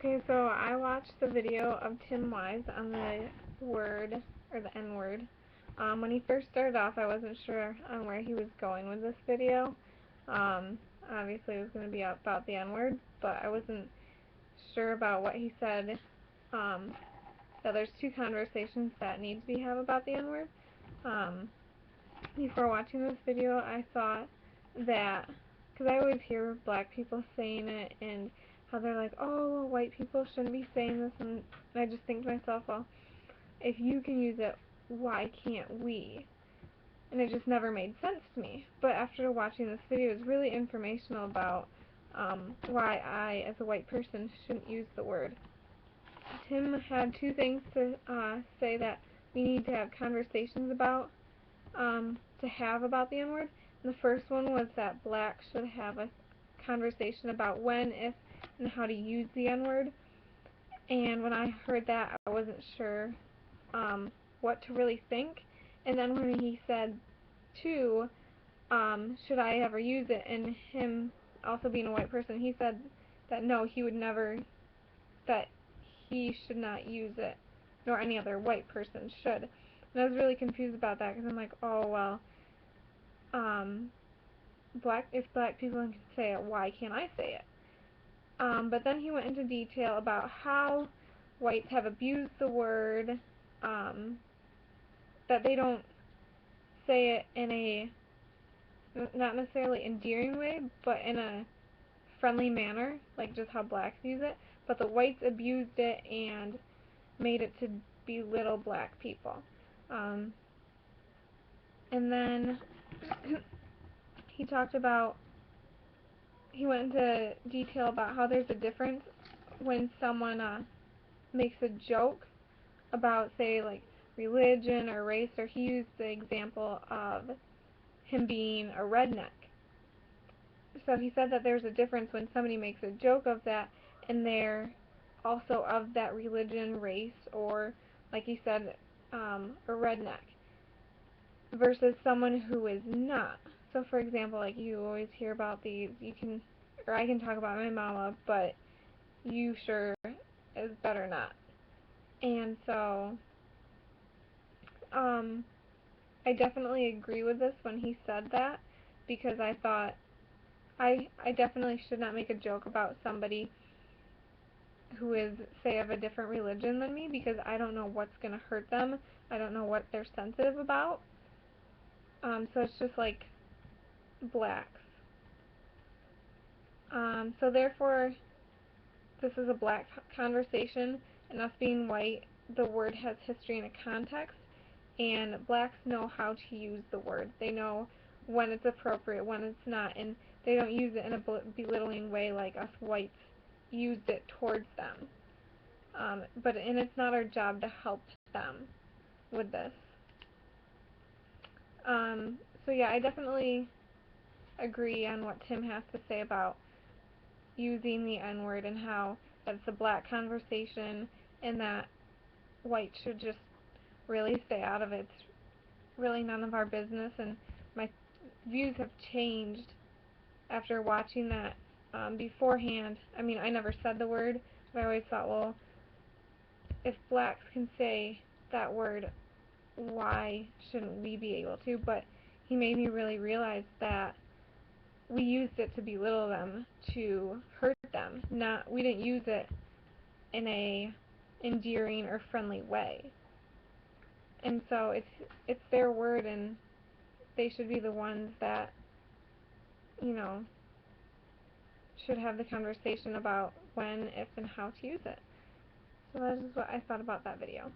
Okay, so I watched the video of Tim Wise on the word, or the N-word. When he first started off, I wasn't sure on where he was going with this video. Obviously it was going to be about the N-word, but I wasn't sure about what he said. So there's two conversations that need to be had about the N-word. Before watching this video, I thought that, because I always hear black people saying it, and how they're like, oh, well, white people shouldn't be saying this, and I just think to myself, well, if you can use it, why can't we? And it just never made sense to me. But after watching this video, it was really informational about why I, as a white person, shouldn't use the word. Tim had two things to say that we need to have conversations about, to have about the N-word. And the first one was that blacks should have a conversation about when, if, and how to use the N-word. And when I heard that, I wasn't sure what to really think. And then when he said, too, should I ever use it, and him also being a white person, he said that no, he would never, that he should not use it, nor any other white person should. And I was really confused about that, because I'm like, oh, well, if black people can say it, why can't I say it? But then he went into detail about how whites have abused the word, that they don't say it in a, not necessarily endearing way, but in a friendly manner, like just how blacks use it, but the whites abused it and made it to belittle black people. And then he went into detail about how there's a difference when someone makes a joke about, say, like religion or race, or he used the example of him being a redneck. So he said that there's a difference when somebody makes a joke of that and they're also of that religion, race, or, like he said, a redneck, versus someone who is not. So for example, like you always hear about these, I can talk about my mama, but you sure is better not. And so, I definitely agree with this when he said that, because I thought, I definitely should not make a joke about somebody who is, say, of a different religion than me, because I don't know what's going to hurt them. I don't know what they're sensitive about. So it's just like blacks. So therefore, this is a black conversation, and us being white, the word has history and a context, and blacks know how to use the word. They know when it's appropriate, when it's not, and they don't use it in a belittling way like us whites used it towards them. And it's not our job to help them with this. So yeah, I definitely agree on what Tim has to say about using the N-word, and how that's a black conversation, and that whites should just really stay out of it. It's really none of our business, and my views have changed after watching that. Beforehand, I mean, I never said the word, but I always thought, well, if blacks can say that word, why shouldn't we be able to? But he made me really realize that we used it to belittle them, to hurt them. We didn't use it in a endearing or friendly way. And so it's their word, and they should be the ones that, should have the conversation about when, if, and how to use it. So that is what I thought about that video.